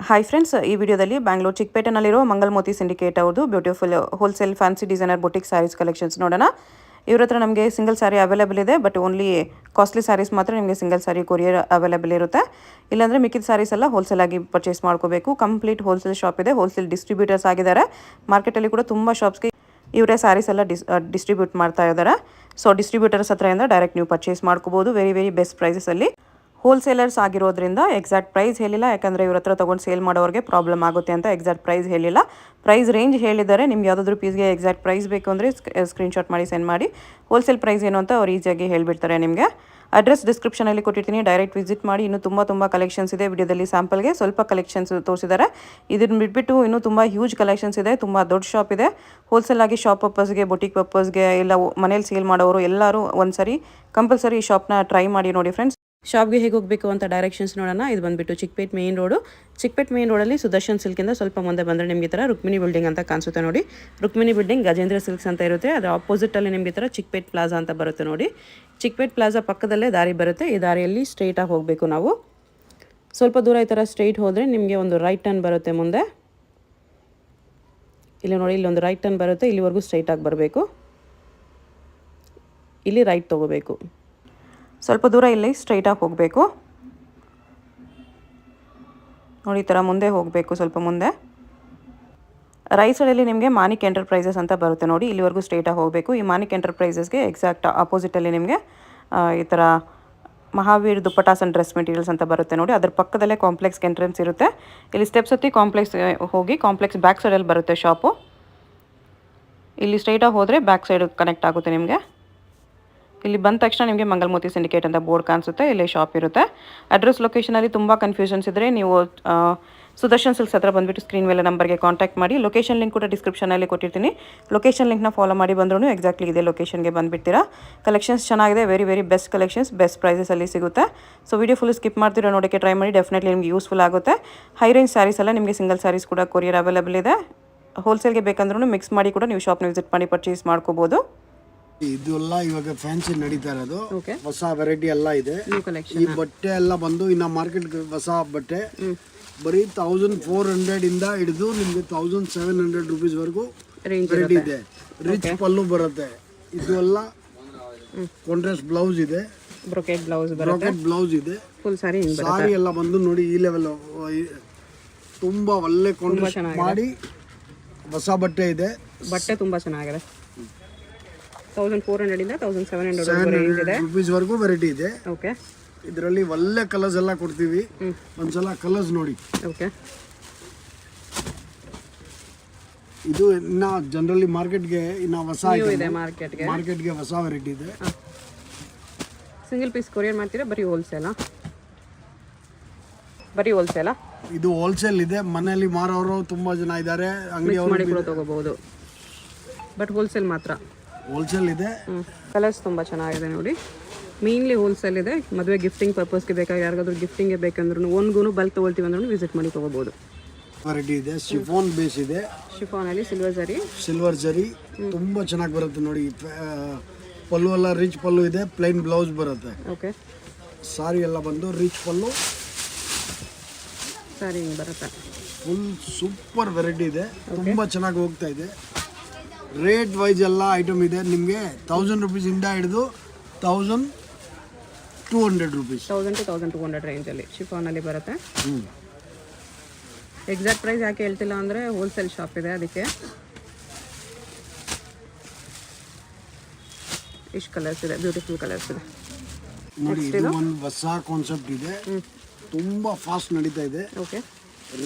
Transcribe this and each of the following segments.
Hi friends, ಈ ವಿಡಿಯೋದಲ್ಲಿ ಬ್ಯಾಂಗ್ಳೂರ್ ಚಿಕ್ಕಪೇಟೆನಲ್ಲಿರೋ ಮಂಗಲ್ ಮೋತಿ ಸಿಂಡಿಕೇಟ್ ಅವ್ರದ್ದು beautiful wholesale fancy designer boutique sarees collections ನೋಡೋಣ. ಇವ್ರ ಹತ್ರ ನಮಗೆ ಸಿಂಗಲ್ ಸ್ಯಾರಿ ಅವೈಲೇಬಲ್ ಇದೆ, ಬಟ್ ಓನ್ಲಿ ಕಾಸ್ಟ್ಲಿ ಸ್ಯಾರೀಸ್ ಮಾತ್ರ ನಿಮಗೆ ಸಿಂಗಲ್ ಸ್ಯಾರಿ ಕೊರಿಯರ್ ಅವೈಲೇಬಲ್ ಇರುತ್ತೆ. ಇಲ್ಲಾಂದರೆ ಮಿಕ್ಕಿದ ಸ್ಯಾರೀಸ್ ಎಲ್ಲ ಹೋಲ್ಸೇಲ್ ಆಗಿ ಪರ್ಚೇಸ್ ಮಾಡ್ಕೋಬೇಕು. ಕಂಪ್ಲೀಟ್ ಹೋಲ್ಸೇಲ್ ಶಾಪ್ ಇದೆ, ಹೋಲ್ಸೇಲ್ ಡಿಸ್ಟ್ರಿಬ್ಯೂಟರ್ಸ್ ಆಗಿದ್ದಾರೆ. ಮಾರ್ಕೆಟಲ್ಲಿ ಕೂಡ ತುಂಬ ಶಾಪ್ಸ್ಗೆ ಇವರೇ ಸ್ಯಾರೀಸ್ ಎಲ್ಲ ಡಿಸ್ಟ್ರಿಬ್ಯೂಟ್ ಮಾಡ್ತಾ ಇದ್ದಾರೆ. ಸೊ ಡಿಸ್ಟ್ರಿಬ್ಯೂಟರ್ಸ್ ಹತ್ರದಿಂದ ಡೈರೆಕ್ಟ್ ನೀವು ಪರ್ಚೇಸ್ ಮಾಡ್ಕೋಬೋದು ವೆರಿ ಬೆಸ್ಟ್ ಪ್ರೈಸಸಲ್ಲಿ. ಹೋಲ್ಸೇಲರ್ಸ್ ಆಗಿರೋದ್ರಿಂದ ಎಕ್ಸಾಕ್ಟ್ ಪ್ರೈಸ್ ಹೇಳಿಲ್ಲ, ಯಾಕಂದರೆ ಇವ್ರ ಹತ್ರ ತೊಗೊಂಡು ಸೇಲ್ ಮಾಡೋರಿಗೆ ಪ್ರಾಬ್ಲಮ್ ಆಗುತ್ತೆ ಅಂತ ಎಕ್ಸಾಕ್ಟ್ ಪ್ರೈಸ್ ಹೇಳಿಲ್ಲ. ಪ್ರೈಸ್ ರೇಂಜ್ ಹೇಳಿದ್ದಾರೆ. ನಿಮ್ಗೆ ಯಾವುದಾದ್ರೂ ಪೀಸ್ಗೆ ಎಕ್ಸಾಕ್ಟ್ ಪ್ರೈಸ್ ಬೇಕು ಅಂದರೆ ಸ್ಕ್ರೀನ್ಶಾಟ್ ಮಾಡಿ ಸೆಂಡ್ ಮಾಡಿ. ಹೋಲ್ಸೇಲ್ ಪ್ರೈಸ್ ಏನು ಅಂತ ಅವ್ರು ಈಸಿಯಾಗಿ ಹೇಳಿಬಿಡ್ತಾರೆ ನಿಮಗೆ. ಅಡ್ರೆಸ್ ಡಿಸ್ಕ್ರಿಪ್ಷನಲ್ಲಿ ಕೊಟ್ಟಿರ್ತೀನಿ, ಡೈರೆಕ್ಟ್ ವಿಸಿಟ್ ಮಾಡಿ. ಇನ್ನೂ ತುಂಬ ಕಲೆಕ್ಷನ್ಸ್ ಇದೆ. ವಿಡಿಯೋದಲ್ಲಿ ಸ್ಯಾಂಪಲ್ಗೆ ಸ್ವಲ್ಪ ಕಲೆಕ್ಷನ್ಸ್ ತೋರಿಸಿದ್ದಾರೆ. ಇದನ್ನು ಬಿಟ್ಬಿಟ್ಟು ಇನ್ನೂ ತುಂಬ ಹ್ಯೂಜ್ ಕಲೆಕ್ಷನ್ಸ್ ಇದೆ. ತುಂಬ ದೊಡ್ಡ ಶಾಪ್ ಇದೆ. ಹೋಲ್ಸೇಲ್ ಆಗಿ ಶಾಪ್ ಪರ್ಪಸ್ಗೆ, ಬುಟಿಕ್ ಪರ್ಪಸ್ಗೆ, ಇಲ್ಲ ಮನೇಲಿ ಸೇಲ್ ಮಾಡೋರು ಎಲ್ಲರೂ ಒಂದ್ಸರಿ ಕಂಪಲ್ಸರಿ ಈ ಶಾಪ್ನ ಟ್ರೈ ಮಾಡಿ ನೋಡಿ ಫ್ರೆಂಡ್ಸ್. ಶಾಪ್ಗೆ ಹೇಗೆ ಹೋಗಬೇಕು ಅಂತ ಡೈರೆಕ್ಷನ್ಸ್ ನೋಡೋಣ. ಇದು ಬಂದುಬಿಟ್ಟು Chickpet main road. Chickpet main ರೋಡಲ್ಲಿ ಸುದರ್ಶನ್ ಸಿಲ್ಕಿಂದ ಸ್ವಲ್ಪ ಮುಂದೆ ಬಂದರೆ ನಿಮಗೆ ಥರ ರುಕ್ಮಿಣಿ ಬಿಲ್ಡಿಂಗ್ ಅಂತ ಕಾಣಿಸುತ್ತೆ ನೋಡಿ. ರುಕ್ಮಿಣಿ ಬಿಲ್ಡಿಂಗ್ ಗಜೇಂದ್ರ ಸಿಲ್ಕ್ಸ್ ಅಂತ ಇರುತ್ತೆ. ಅದರ ಆಪೋಸಿಟಲ್ಲಿ ನಿಮಗೆ ಥರ ಚಿಕ್ಕಪೇಟ್ ಪ್ಲಾಜಾ ಅಂತ ಬರುತ್ತೆ ನೋಡಿ. ಚಿಕ್ಕಪೇಟ್ ಪ್ಲಾಜಾ ಪಕ್ಕದಲ್ಲೇ ದಾರಿ ಬರುತ್ತೆ. ಈ ದಾರಿಯಲ್ಲಿ ಸ್ಟ್ರೈಟಾಗಿ ಹೋಗಬೇಕು ನಾವು. ಸ್ವಲ್ಪ ದೂರ ಈ ಥರ ಸ್ಟ್ರೈಟ್ ಹೋದರೆ ನಿಮಗೆ ಒಂದು ರೈಟ್ ಟರ್ನ್ ಬರುತ್ತೆ ಮುಂದೆ. ಇಲ್ಲಿ ನೋಡಿ, ಇಲ್ಲೊಂದು ರೈಟ್ ಟರ್ನ್ ಬರುತ್ತೆ. ಇಲ್ಲಿವರೆಗೂ ಸ್ಟ್ರೈಟಾಗಿ ಬರಬೇಕು. ಇಲ್ಲಿ ರೈಟ್ ತೊಗೋಬೇಕು. ಸ್ವಲ್ಪ ದೂರ ಇಲ್ಲಿ ಸ್ಟ್ರೈಟಾಗಿ ಹೋಗಬೇಕು ನೋಡಿ. ಈ ಥರ ಮುಂದೆ ಹೋಗಬೇಕು. ಸ್ವಲ್ಪ ಮುಂದೆ ರೈಟ್ ಸೈಡಲ್ಲಿ ನಿಮಗೆ ಮಾನಿಕ್ ಎಂಟರ್ಪ್ರೈಸಸ್ ಅಂತ ಬರುತ್ತೆ ನೋಡಿ. ಇಲ್ಲಿವರೆಗೂ ಸ್ಟ್ರೈಟಾಗಿ ಹೋಗಬೇಕು. ಈ ಮಾನಿಕ್ ಎಂಟರ್ಪ್ರೈಸಸ್ಗೆ ಎಕ್ಸಾಕ್ಟ್ ಆಪೋಸಿಟಲ್ಲಿ ನಿಮಗೆ ಈ ಥರ Mahavir dupattas and dress materials ಅಂತ ಬರುತ್ತೆ ನೋಡಿ. ಅದ್ರ ಪಕ್ಕದಲ್ಲೇ ಕಾಂಪ್ಲೆಕ್ಸ್ಗೆ ಎಂಟ್ರೆನ್ಸ್ ಇರುತ್ತೆ. ಇಲ್ಲಿ ಸ್ಟೆಪ್ಸ್ ಹತ್ತಿ ಕಾಂಪ್ಲೆಕ್ಸ್ ಹೋಗಿ ಕಾಂಪ್ಲೆಕ್ಸ್ ಬ್ಯಾಕ್ ಸೈಡಲ್ಲಿ ಬರುತ್ತೆ ಶಾಪು. ಇಲ್ಲಿ ಸ್ಟ್ರೈಟಾಗಿ ಹೋದರೆ ಬ್ಯಾಕ್ ಸೈಡ್ ಕನೆಕ್ಟ್ ಆಗುತ್ತೆ ನಿಮಗೆ. ಇಲ್ಲಿ ಬಂದ ತಕ್ಷಣ ನಿಮಗೆ ಮಂಗಲ್ ಮೋತಿ ಸಿಂಡಿಕೇಟ್ ಅಂತ ಬೋರ್ಡ್ ಕಾಣಿಸುತ್ತೆ. ಇಲ್ಲಿ ಶಾಪ್ ಇರುತ್ತೆ. ಅಡ್ರೆಸ್ ಲೊಕೇಶನಲ್ಲಿ ತುಂಬ ಕನ್ಫ್ಯೂಷನ್ಸ್ ಇದ್ದರೆ ನೀವು ಸುದರ್ಶನ್ ಸಿಲ್ಕ್ಸ್ ಹತ್ರ ಬಂದುಬಿಟ್ಟು ಸ್ಕ್ರೀನ್ ಮೇಲೆ ನಂಬರ್ಗೆ ಕಾಂಟ್ಯಾಕ್ಟ್ ಮಾಡಿ. ಲೊಕೇಶನ್ ಲಿಂಕ್ ಕೂಡ ಡಿಸ್ಕ್ರಿಪ್ಷನಲ್ಲಿ ಕೊಟ್ಟಿರ್ತೀನಿ. ಲೊಕೇಶನ್ ಲಿಂಕ್ನ ಫಾಲೋ ಮಾಡಿ ಬಂದ್ರೂ ಎಕ್ಸಾಕ್ಟ್ಲಿ ಇದೇ ಲೊಕೇಶನ್ಗೆ ಬಂದುಬಿಡ್ತೀರಾ. ಕಲೆಕ್ಷನ್ಸ್ ಚೆನ್ನಾಗಿದೆ. ವೆರಿ ಬೆಸ್ಟ್ ಕಲೆಕ್ಷನ್ಸ್, ಬೆಸ್ಟ್ ಪ್ರೈಸಸಲ್ಲಿ ಸಿಗುತ್ತೆ. ಸೊ ವಿಡಿಯೋ ಫುಲ್ ಸ್ಕಿಪ್ ಮಾಡ್ತೀರಾ ನೋಡೋಕ್ಕೆ ಟ್ರೈ ಮಾಡಿ. ಡೆಫಿನೆಟ್ಲಿ ನಿಮಗೆ ಯೂಸ್ಫುಲ್ ಆಗುತ್ತೆ. ಹೈ ರೇಂಜ್ ಸ್ಯಾರೀಸ್ ಎಲ್ಲ ನಿಮಗೆ ಸಿಂಗಲ್ ಸ್ಯಾರೀಸ್ ಕೂಡ ಕೊರಿಯರ್ ಅವೈಲೇಬಲ್ ಇದೆ. ಹೋಲ್ಸೇಲ್ಗೆ ಬೇಕಂದ್ರೂ ಮಿಕ್ಸ್ ಮಾಡಿ ಕೂಡ ನೀವು ಶಾಪ್ನ ವಿಸಿಟ್ ಮಾಡಿ ಪರ್ಚೇಸ್ ಮಾಡ್ಕೋಬೋದು. ಇದೆಲ್ಲ ಇವಾಗ ಫ್ಯಾನ್ಸಿ ನಡೀತಾ ಇರೋದು. ಹೊಸ ವೆರೈಟಿ ಎಲ್ಲ ಇದೆ. ಈ ಬಟ್ಟೆ ಎಲ್ಲ ಬಂದು ಇನ್ನ ಮಾರ್ಕೆಟ್ ಹೊಸ ಬಟ್ಟೆ ಬರೀ 1400 ಇಂದ ಹಿಡಿದು ನಿಮ್ಗೆ 1700 ರೂಪೀಸ್ ವರೆಗೂ ವೆರೈಟಿ ಇದೆ. ರಿಚ್ ಪಲ್ಲು ಬರುತ್ತೆ. ಇದು ಎಲ್ಲ ಕಾಂಟ್ರಾಸ್ಟ್ ಬ್ಲೌಸ್ ಇದೆ, ಬ್ರೊಕೆಟ್ ಬ್ಲೌಸ್ ಇದೆ. ಸಾರಿ ಎಲ್ಲ ಬಂದು ನೋಡಿ ಈ ಲೆವೆಲ್ ತುಂಬಾ ಒಳ್ಳೆ ಕಾಂಟ್ರಾಸ್ಟ್ ಮಾಡಿ ಹೊಸ ಬಟ್ಟೆ ಇದೆ. ಬಟ್ಟೆ ತುಂಬಾ ಚೆನ್ನಾಗಿದೆ. 1400 ಇಂದ 1700 ರೇಂಜ್ ಇದೆ ರೂಪೀಸ್ ವರೆಗೂ ವೆರೈಟಿ ಇದೆ. ಓಕೆ, ಇದರಲ್ಲಿ ಒಳ್ಳೆ ಕಲರ್ಸ್ ಎಲ್ಲ ಕೊಡ್ತೀವಿ. ಒಂದ್ಸಲ ಕಲರ್ಸ್ ನೋಡಿ. ಓಕೆ, ಇದು ಇನ್ನ ಜನರಲಿ ಮಾರ್ಕೆಟ್ಗೆ ಇನ್ನ ಹೊಸ ಇದೆ. ಮಾರ್ಕೆಟ್ಗೆ ಹೊಸ ವೆರೈಟಿ ಇದೆ. ಸಿಂಗಲ್ ಪೀಸ್ ಕೊರಿಯರ್ ಮಾಡ್ತೀರಾ? ಬರೀ ಹೋಲ್ಸೇಲಾ? ಇದು ಹೋಲ್ಸೇಲ್ ಇದೆ. ಮನೆಯಲ್ಲಿ ಮಾರೋರು ತುಂಬಾ ಜನ ಇದ್ದಾರೆ. ಅಂಗಡಿಯವರು ಕೂಡ ತಗೋಬಹುದು, ಬಟ್ ಹೋಲ್ಸೇಲ್ ಮಾತ್ರ. ಹೋಲ್ಸೇಲ್ ಇದೆ. ಕಲರ್ಸ್ ತುಂಬ ಚೆನ್ನಾಗಿದೆ ನೋಡಿ. ಮೇನ್ಲಿ ಹೋಲ್ಸೇಲ್ ಇದೆ. ಮದುವೆ ಗಿಫ್ಟಿಂಗ್ ಪರ್ಪಸ್ಗೆ ಬೇಕಾಗಿ ಯಾರಿಗಾದ್ರೂ ಗಿಫ್ಟಿಂಗ್ಗೆ ಬೇಕಂದ್ರೂ ಒಂದ್ಗೂ ಬಲ್ಕ್ ತೊಗೊಳ್ತೀವಿ ಅಂದ್ರೂ ವಿಸಿಟ್ ಮಾಡಿ ತೊಗೋಬೋದು. ವೆರೈಟಿ ಇದೆ. ಶಿಫಾನ್ ಬೇಸ್ ಇದೆ. ಶಿಫಾನಲ್ಲಿ ಸಿಲ್ವರ್ ಜರಿ ತುಂಬ ಚೆನ್ನಾಗಿ ಬರುತ್ತೆ ನೋಡಿ. ಪಲ್ಲು ಎಲ್ಲ ರಿಚ್ ಪಲ್ಲು ಇದೆ. ಪ್ಲೈನ್ ಬ್ಲೌಸ್ ಬರುತ್ತೆ. ಓಕೆ, ಸಾರಿ ಎಲ್ಲ ಬಂದು ರಿಚ್ ಪಲ್ಲು ಸಾರಿ ಬರುತ್ತೆ. ಫುಲ್ ಸೂಪರ್ ವೆರೈಟಿ ಇದೆ. ತುಂಬ ಚೆನ್ನಾಗಿ ಹೋಗ್ತಾ ಇದೆ. ರೇಟ್ ವೈಸ್ ಎಲ್ಲ ಐಟಮ್ ಇದೆ. ನಿಮಗೆ 1000 ರೂಪೀಸಿಂದ ಹಿಡಿದು 1200 ರೂಪೀಸ್, 1000 to 1200 ರೇಂಜಲ್ಲಿ ಶಿಫಾನಲ್ಲಿ ಬರುತ್ತೆ. ಎಕ್ಸಾಕ್ಟ್ ಪ್ರೈಸ್ ಯಾಕೆ ಹೇಳ್ತಿಲ್ಲ ಅಂದರೆ ಹೋಲ್ಸೇಲ್ ಶಾಪ್ ಇದೆ, ಅದಕ್ಕೆ. ಇಷ್ಟು ಕಲರ್ಸ್ ಇದೆ, ಬ್ಯೂಟಿಫುಲ್ ಕಲರ್ಸ್ ಇದೆ ನೋಡಿ. ಇದು ಒಂದು ಹೊಸ ಕಾನ್ಸೆಪ್ಟ್ ಇದೆ. ತುಂಬ ಫಾಸ್ಟ್ ನಡೀತಾ ಇದೆ. ಓಕೆ,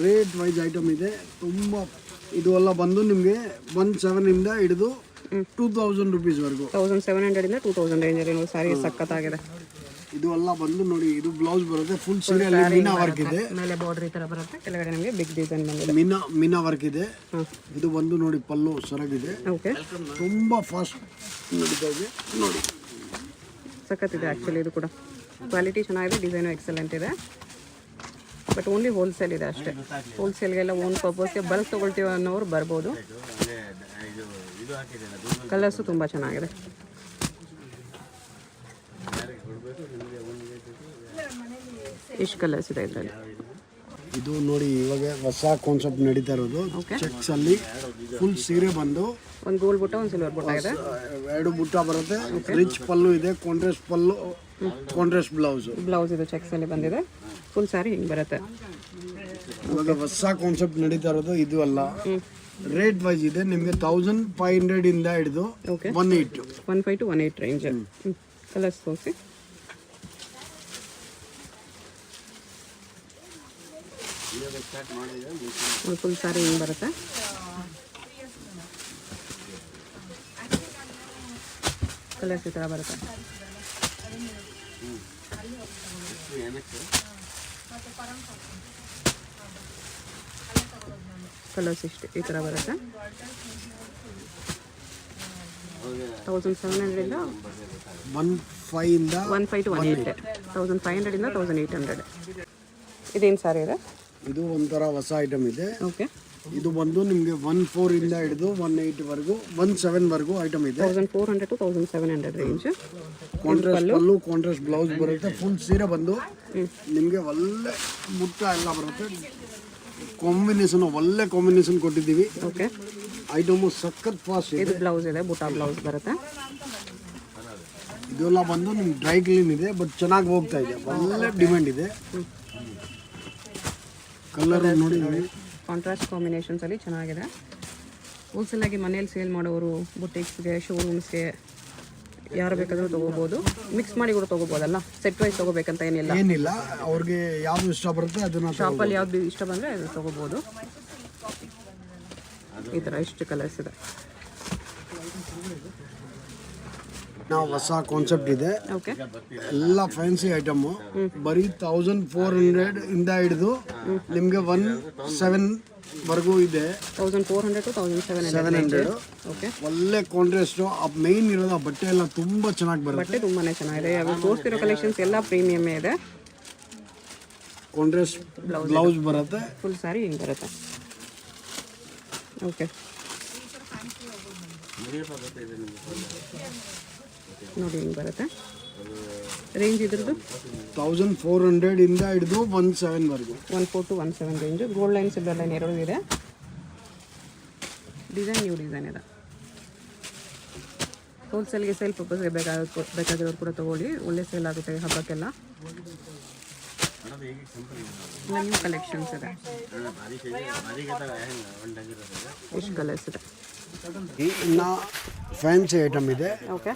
ರೇಟ್ ವೈಸ್ ಐಟಮ್ ಇದೆ. ತುಂಬ ಇದು ಎಲ್ಲ ಬಂದು ನಿಮಗೆ 1700 ಇಂದ ಹಿಡಿದು 2000 ರೂಪೀಸ್ ವರೆಗೂ. 1700 ಇಂದ 2000 ರೇಂಜಲ್ಲಿ ನೋಡಿ. ಸಾರಿ ಸಖತ್ತಾಗಿದೆ. ಇದು ಎಲ್ಲ ಬಂದು ನೋಡಿ. ಇದು ಬ್ಲೌಸ್ ಬರುತ್ತೆ. ಫುಲ್ ಸೀರೆಯಲ್ಲಿ ಮೀನಾ ವರ್ಕ್ ಇದೆ. ಮೇಲೆ ಬಾರ್ಡರ್ ಈ ಥರ ಬರುತ್ತೆ. ಕೆಳಗಡೆ ನಮಗೆ ಬಿಗ್ ಡಿಸೈನ್ ಬಂದಿದೆ. ಮೀನಾ ವರ್ಕ್ ಇದೆ. ಇದು ಬಂದು ನೋಡಿ ಪಲ್ಲು ಸರಗಿದೆ. ಓಕೆ, ತುಂಬ ಫಾಸ್ಟ್ ನಡೀತಾ ಇದೆ ನೋಡಿ. ಸಖತ್ತಿದೆ ಆ್ಯಕ್ಚುಲಿ. ಇದು ಕೂಡ ಕ್ವಾಲಿಟಿ ಚೆನ್ನಾಗಿದೆ. ಡಿಸೈನು ಎಕ್ಸಲೆಂಟ್ ಇದೆ. ಬಟ್ ಓನ್ಲಿ ಹೋಲ್ಸೇಲ್ ಇದೆ ಅಷ್ಟೇ. ಹೋಲ್ಸೇಲ್ಗೆಲ್ಲ ಓನ್ ಪರ್ಪಸ್ಗೆ ಬಲ್ಕ್ ತೊಗೊಳ್ತೀವಿ ಅನ್ನೋರು ಬರ್ಬೋದು. ಕಲರ್ಸು ತುಂಬ ಚೆನ್ನಾಗಿದೆ. ಇಷ್ಟು ಕಲರ್ಸ್ ಇದೆ ಇದರಲ್ಲಿ. ಇದು ನೋಡಿ ಇವಾಗ ಹೊಸ ಕಾನ್ಸೆಪ್ಟ್ ನಡೀತಾ ಇರೋದು ಚೆಕ್ಸ್ ಅಲ್ಲಿ ಫುಲ್ ಸೀರೆ ಬಂದು ಒಂದು ಗೋಲ್ಡ್ ಬುಟ್ಟ ಒಂದು ಸಿಲ್ವರ್ ಬುಟ್ಟ ಇದೆ, ಎರಡು ಬುಟ್ಟ ಬರುತ್ತೆ, ರಿಚ್ ಪಲ್ಲು ಇದೆ, ಕಾಂಟ್ರಾಸ್ಟ್ ಪಲ್ಲು, ಕಾಂಟ್ರಾಸ್ಟ್ ಬ್ಲೌಸ್ ಇದು ಚೆಕ್ಸ್ ಅಲ್ಲಿ ಬಂದಿದೆ. ಫುಲ್ ಸ್ಯಾರಿ ಹಿಂಗೆ ಬರುತ್ತೆ. ಇವಾಗ ಹೊಸ ಕಾನ್ಸೆಪ್ಟ್ ನಡೀತಾ ಇರೋದು ಇದು ಅಲ್ಲ. ರೇಟ್ ವೈಸ್ ಇದೆ ನಿಮಗೆ 1500 ಇಂದ ಹಿಡಿದು 180 1.5 to 1.8 ರೇಂಜ್. ಕಲರ್ಸ್ ತೋರಿಸಿ. ಫುಲ್ ಸ್ಯಾರಿ ಹಿಂಗೆ ಬರುತ್ತೆ. ಕಲರ್ಸ್ ಈ ಥರ ಬರುತ್ತೆ. ಕಲರ್ಸ್ ಇಷ್ಟು ಈ ಥರ ಬರುತ್ತೆ. 1700 ಇಂದ 15 ಇಂದ 1.5 to 1.8, 1500 ಇಂದ 1800. ಇದೇನು ಸಾರಿ ಇದೆ? ಇದು ಒಂಥರ ಹೊಸ ಐಟಮ್ ಇದೆ. ಓಕೆ, ಇದು ಬಂದು ನಿಮಗೆ 14 ಇಂದ ಹಿಡಿದು 18 ವರೆಗೂ 17 ವರೆಗೂ ಐಟಮ್ ಇದೆ. 1400 to 1700 range. Contrast pallu, contrast blouse ಬರುತ್ತೆ. ಫುಲ್ ಸೀರೆ ಬಂದು ನಿಮಗೆ ಒಳ್ಳೆ ಮುಟ್ಟ ಎಲ್ಲ ಬರುತ್ತೆ. ಕಾಂಬಿನೇಷನ್ ಒಳ್ಳೆ ಕಾಂಬಿನೇಷನ್ ಕೊಟ್ಟಿದ್ದೀವಿ. ಓಕೆ, ಐಟಮು ಸಖತ್ ಫಾಸ್ಟ್ ಇದೆ. ಇದು ಬ್ಲೌಸ್ ಇದೆ, ಬುಟಾ ಬ್ಲೌಸ್ ಬರುತ್ತೆ. ಇದೆಲ್ಲ ಬಂದು ನಿಮ್ಗೆ ಡ್ರೈ ಕ್ಲೀನ್ ಇದೆ, ಬಟ್ ಚೆನ್ನಾಗಿ ಹೋಗ್ತಾ ಇದೆ, ಒಳ್ಳೆ ಡಿಮ್ಯಾಂಡ್ ಇದೆ. ಕಲರ್ ನೋಡಿ, ಕಾಂಟ್ರಾಸ್ಟ್ ಕಾಂಬಿನೇಷನ್ಸ್ ಅಲ್ಲಿ ಚೆನ್ನಾಗಿದೆ. ಹೋಲ್ಸೇಲ್ ಆಗಿ ಮನೇಲಿ ಸೇಲ್ ಮಾಡೋರು, ಬುಟಿಕ್ಸ್ಗೆ, ಶೋರೂಮ್ಸ್ಗೆ ಯಾರು ಬೇಕಾದರೂ ತೊಗೋಬೋದು. ಮಿಕ್ಸ್ ಮಾಡಿ ಕೂಡ ತೊಗೋಬೋದಲ್ಲ, ಸೆಟ್ ವೈಸ್ ತೊಗೋಬೇಕಂತ ಏನಿಲ್ಲ. ಅವ್ರಿಗೆ ಯಾವ್ದು ಇಷ್ಟ ಬರುತ್ತೆ ಅದನ್ನ ಶಾಪಲ್ಲಿ ಯಾವ್ದು ಇಷ್ಟ ಬಂದರೆ ಅದು ತೊಗೋಬೋದು. ಈ ಥರ ಇಷ್ಟು ಕಲರ್ಸ್ ಇದೆ. ನಾವು ಹೊಸ ಕಾನ್ಸೆಪ್ಟ್ ಇದೆ. ಓಕೆ, ಎಲ್ಲ ಫ್ಯಾನ್ಸಿ ಐಟಮ್ ಬರೀ 1400 ಇಂದ ಹಿಡಿದು ನಿಮಗೆ 17 ವರೆಗೂ ಇದೆ. 1400 to 1700. ಓಕೆ, ಒಳ್ಳೆ ಕಾಂಟ್ರಾಸ್ಟ್. ಮೈನ್ ಇರೋದು ಬಟ್ಟೆ ಎಲ್ಲ ತುಂಬಾ ಚೆನ್ನಾಗಿ ಬರುತ್ತೆ. ಬಟ್ಟೆ ತುಂಬಾನೇ ಚೆನ್ನಾಗಿದೆ. ಅವು ತೋರಿಸ್ತಿರೋ ಕಲೆಕ್ಷನ್ಸ್ ಎಲ್ಲ ಪ್ರೀಮಿಯಮ್ ಇದೆ. ಕಾಂಟ್ರಾಸ್ಟ್ ಬ್ಲೌಸ್ ಬರುತ್ತೆ. ಫುಲ್ ಸ್ಯಾರಿ ಹಿಂಗೆ ಬರುತ್ತೆ. ಓಕೆ, ನೋಡಿ ಹಿಂಗೆ ಬರುತ್ತೆ. ರೇಂಜ್ ಇದ್ರದ್ದು 1400 ಇಂದ ಹಿಡಿದು 17 ವರೆಗೂ, 14 to 17 range. Gold line, silver line ಎರಡೂ ಇದೆ. ಡಿಸೈನ್ ನ್ಯೂ ಡಿಸೈನ್ ಇದೆ. ಹೋಲ್ಸೇಲ್ಗೆ ಸೇಲ್ ಪರ್ಪಸ್ಗೆ ಬೇಕಾಗಿರೋರು ಕೂಡ ತೊಗೊಳ್ಳಿ, ಒಳ್ಳೆ ಸೇಲ್ ಆಗುತ್ತೆ ಹಬ್ಬಕ್ಕೆಲ್ಲ. ನ್ಯೂ ಕಲೆಕ್ಷನ್ಸ್ ಇದೆ. ಎಷ್ಟು ಕಲರ್ಸ್ ಇದೆ. ಇನ್ನು ಫ್ಯಾನ್ಸಿ ಐಟಮ್ ಇದೆ. ಓಕೆ,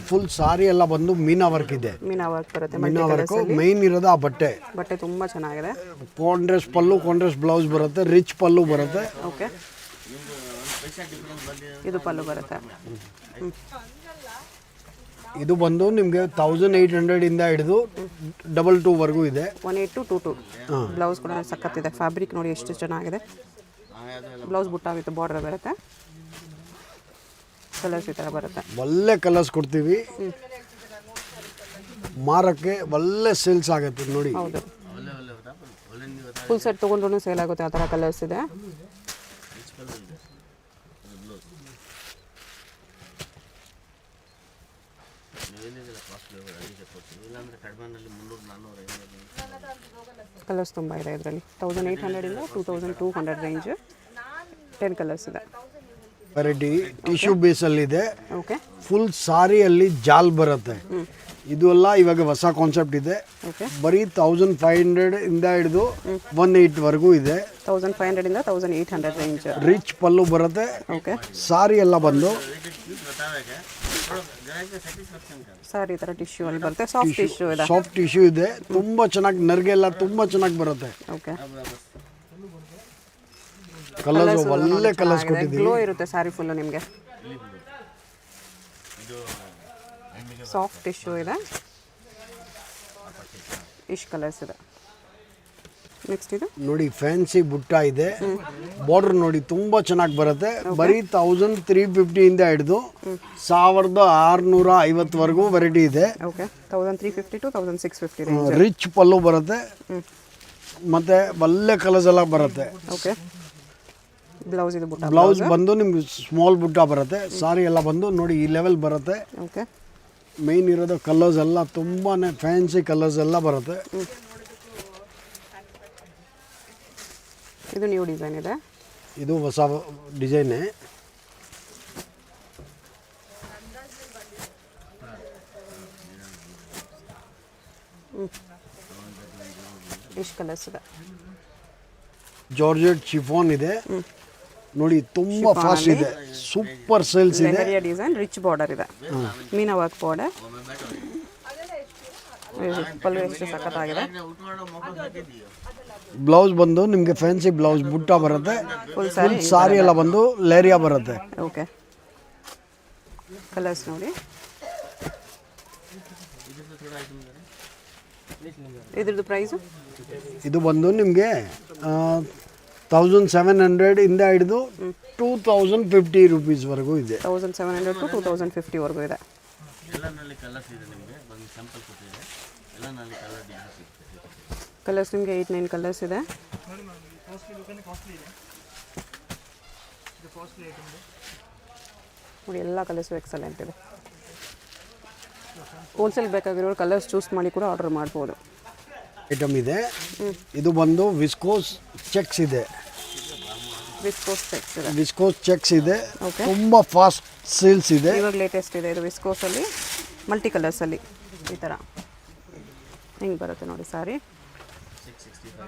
ಫುಲ್ ಸಾರಿ ಎಲ್ಲ ಬಂದು ಮೀನಾ ವರ್ಕ್ ಇದೆ. ಮೀನಾ ವರ್ಕ್ ಬರುತ್ತೆ. ಮೀನಾ ವರ್ಕ್ ಮೈನ್ ಇರೋದು ಆ ಬಟ್ಟೆ. ಬಟ್ಟೆ ತುಂಬ ಚೆನ್ನಾಗಿದೆ. ಕಾಂಟ್ರಾಸ್ಟ್ ಪಲ್ಲು, ಕಾಂಟ್ರಾಸ್ಟ್ ಬ್ಲೌಸ್ ಬರುತ್ತೆ, ರಿಚ್ ಪಲ್ಲು ಬರುತ್ತೆ. ಓಕೆ, ಇದು ಪಲ್ಲು ಬರುತ್ತೆ. ಇದು ಬಂದು ನಿಮಗೆ 1800 ಇಂದ ಹಿಡಿದು 22 ವರೆಗೂ ಇದೆ. 18 to 22. ಬ್ಲೌಸ್ ಕೂಡ ಸಖತ್ತಿದೆ. ಫ್ಯಾಬ್ರಿಕ್ ನೋಡಿ ಎಷ್ಟು ಚೆನ್ನಾಗಿದೆ. ಬ್ಲೌಸ್ ಬುಟ್ಟ ವಿತ್ ಬಾರ್ಡರ್ ಬರುತ್ತೆ. ಕಲರ್ಸ್ ಈ ಥರ ಬರುತ್ತೆ. ಒಳ್ಳೆ ಕಲರ್ಸ್ ಕೊಡ್ತೀವಿ, ಮಾರಕ್ಕೆ ಒಳ್ಳೆ ಸೇಲ್ಸ್ ಆಗುತ್ತೆ ನೋಡಿ. ಹೌದು, ಫುಲ್ ಸೆಟ್ ತೊಗೊಂಡ್ರೂ ಸೇಲ್ ಆಗುತ್ತೆ. ಆ ಥರ ಕಲರ್ಸ್ ಇದೆ. ಕಲರ್ಸ್ ತುಂಬ ಇದೆ ಇದರಲ್ಲಿ. 1800 ಇಂದ 2200 ರೇಂಜ್. 10 ಕಲರ್ಸ್ ಇದೆ. ವೆರೈಟಿ ಟಿಶ್ಯೂ ಬೇಸಲ್ಲಿ ಇದೆ. ಓಕೆ, ಫುಲ್ ಸಾರಿಯಲ್ಲಿ ಜಾಲ್ ಬರುತ್ತೆ. ಇದು ಎಲ್ಲ ಇವಾಗ ಹೊಸ ಕಾನ್ಸೆಪ್ಟ್ ಇದೆ. ಓಕೆ, ಬರೀ 1500 ಇಂದ ಹಿಡಿದು 18 ವರೆಗೂ ಇದೆ. 1500 ಇಂದ 1800 ರೇಂಜ್. ರಿಚ್ ಪಲ್ಲು ಬರುತ್ತೆ. ಓಕೆ, ಸಾರಿ ಎಲ್ಲ ಬಂದು ಸಾರಿ ಈ ಥರ ಟಿಶ್ಯೂ ಅಲ್ಲಿ ಬರುತ್ತೆ. ಸಾಫ್ಟ್ ಟಿಶ್ಯೂ ಇದೆ. ಸಾಫ್ಟ್ ಟಿಶ್ಯೂ ಇದೆ. ತುಂಬಾ ಚೆನ್ನಾಗಿ ನರ್ಗೆ ಎಲ್ಲ ತುಂಬಾ ಚೆನ್ನಾಗಿ ಬರುತ್ತೆ. ಓಕೆ, ಕಲರ್ಸ್ ಒಳ್ಳೆ ಕಲರ್ಸ್ ಕೊಟ್ಟಿದ್ದೀವಿ. ಗ್ಲೋ ಇರುತ್ತೆ ಸಾರಿ ಫುಲ್ಲು ನಿಮಗೆ. ಸಾಫ್ಟ್ ಟಿಶ್ಯೂ ಇದೆ. ಇಷ್ಟು ಕಲರ್ಸ್ ಇದೆ. ನೆಕ್ಸ್ಟ್ ಇದು ನೋಡಿ ಫ್ಯಾನ್ಸಿ ಬುಟ್ಟ ಇದೆ. ಬಾರ್ಡರ್ ನೋಡಿ ತುಂಬಾ ಚೆನ್ನಾಗಿ ಬರುತ್ತೆ. ಬರೀ 1350 ಇಂದ ಹಿಡಿದು 1650 ವರೆಗೂ ವೆರೈಟಿ ಇದೆ. Okay, 1350 to 1650 range. ರಿಚ್ ಪಲ್ಲು ಬರುತ್ತೆ, ಮತ್ತೆ ಒಳ್ಳೆ ಕಲರ್ಸ್ ಎಲ್ಲ ಬರುತ್ತೆ. ಓಕೆ, ಬ್ಲೌಸ್ ಇದು ಬುಟ್ಟ. ಬ್ಲೌಸ್ ಬಂದು ನಿಮ್ಗೆ ಸ್ಮಾಲ್ ಬುಟ್ಟ ಬರುತ್ತೆ. ಸಾರಿ ಎಲ್ಲ ಬಂದು ನೋಡಿ ಈ ಲೆವೆಲ್ ಬರುತ್ತೆ. ಓಕೆ, ಮೈನ್ ಇರೋದು ಕಲರ್ಸ್ ಎಲ್ಲ ತುಂಬಾನೇ ಫ್ಯಾನ್ಸಿ ಕಲರ್ಸ್ ಎಲ್ಲ ಬರುತ್ತೆ. ಇದು ನ್ಯೂ ಡಿಸೈನ್ ಇದೆ. ಇದು ಹೊಸ ಡಿಸೈನೇ. ಇಷ್ಟು ಕಲರ್ಸ್ ಇದೆ. ಜಾರ್ಜೆಟ್ ಶಿಫಾನ್ ಇದೆ ನೋಡಿ, ತುಂಬಾ ಫಾಸ್ಟ್ ಇದೆ, ಸೂಪರ್ ಸೇಲ್ಸ್ ಇದೆ. ಲೆಹರಿಯಾ ಡಿಸೈನ್, ರಿಚ್ ಬಾರ್ಡರ್ ಇದೆ, ಮೀನಾ ವರ್ಕ್ ಬಾರ್ಡರ್. ಪಲ್ಲು ಎಷ್ಟು ಸಖತ್ತಾಗಿದೆ. ಬ್ಲೌಸ್ ಬಂದು ನಿಮಗೆ ಫ್ಯಾನ್ಸಿ ಬ್ಲೌಸ್ ಬುಟ್ಟ ಬರುತ್ತೆ, ಫುಲ್ ಸಾರಿ ಎಲ್ಲ ಬಂದು ಲೇರಿಯಾ ಬರುತ್ತೆ. ಓಕೆ, ಕಲರ್ಸ್ ನೋಡಿ. ಇದ್ರದ್ದು ಪ್ರೈಸು ಇದು ಬಂದು ನಿಮಗೆ 1700 ಇಂದ ಹಿಡಿದು 2050 ರೂಪೀಸ್ವರೆಗೂ ಇದೆ. 1700 to 2050 ವರೆಗೂ ಇದೆ. ಕಲರ್ಸ್ ನಿಮಗೆ 8-9 ಕಲರ್ಸ್ ಇದೆ. ನೋಡಿ, ಎಲ್ಲ ಕಲರ್ಸು ಎಕ್ಸಲೆಂಟ್ ಇದೆ. ಹೋಲ್ಸೇಲ್ ಬೇಕಾಗಿರೋರು ಕಲರ್ಸ್ ಚೂಸ್ ಮಾಡಿ ಕೂಡ ಆರ್ಡರ್ ಮಾಡ್ಬೋದು. ಐಟಮ್ ಇದೆ. ಇದು ಬಂದು ವಿಸ್ಕೋಸ್ ಚೆಕ್ಸ್ ಇದೆ. ವಿಸ್ಕೋಸ್ ಚೆಕ್ಸ್ ಇದೆ. ವಿಸ್ಕೋಸ್ ಚೆಕ್ಸ್ ಇದೆ, ತುಂಬಾ ಫಾಸ್ಟ್ ಸೇಲ್ಸ್ ಇದೆ. ಇವಾಗ ಲೇಟೆಸ್ಟ್ ಇದೆ ಇದು ವಿಸ್ಕೋಸಲ್ಲಿ, ಮಲ್ಟಿ ಕಲರ್ಸಲ್ಲಿ ಈ ಥರ ಹಿಂಗೆ ಬರುತ್ತೆ ನೋಡಿ ಸಾರಿ.